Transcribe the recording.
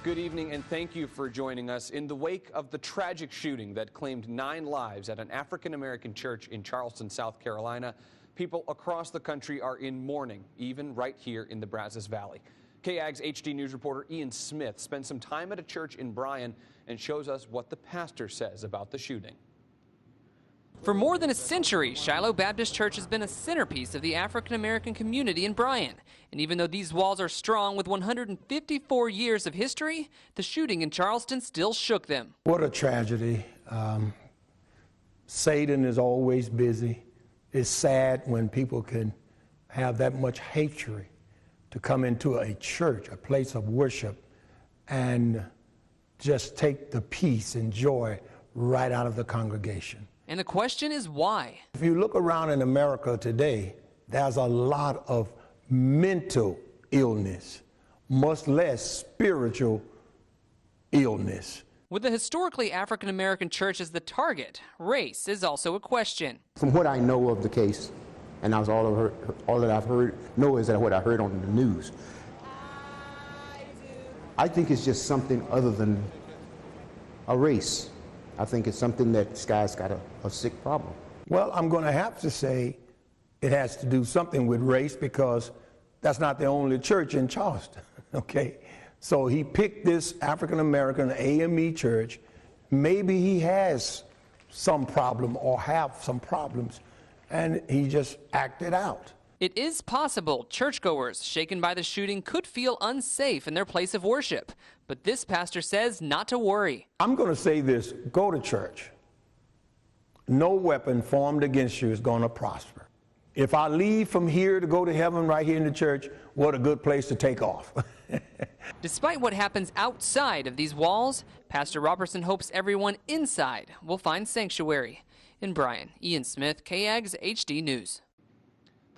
Good evening and thank you for joining us. In the wake of the tragic shooting that claimed 9 lives at an African-American church in Charleston, South Carolina, people across the country are in mourning, even right here in the Brazos Valley. KAGS HD News reporter Ian Smith spent some time at a church in Bryan and shows us what the pastor says about the shooting. For more than a century, Shiloh Baptist Church has been a centerpiece of the African-American community in Bryan. And even though these walls are strong with 154 years of history, the shooting in Charleston still shook them. What a tragedy. Satan is always busy. It's sad when people can have that much hatred to come into a church, a place of worship, and just take the peace and joy right out of the congregation. And the question is why? If you look around in America today, there's a lot of mental illness, much less spiritual illness. With the historically African-American church as the target, race is also a question. From what I know of the case, and that's all that I've heard, is that what I heard on the news. I think it's just something other than a race. I think it's something that this guy's got a sick problem. Well, I'm going to have to say it has to do something with race because that's not the only church in Charleston, okay? So he picked this African-American AME church. Maybe he has some problem or have some problems, and he just acted out. It is possible churchgoers shaken by the shooting could feel unsafe in their place of worship. But this pastor says not to worry. I'm going to say this, go to church. No weapon formed against you is going to prosper. If I leave from here to go to heaven right here in the church, what a good place to take off. Despite what happens outside of these walls, Pastor Robertson hopes everyone inside will find sanctuary. In Bryan, Ian Smith, KAGS HD News.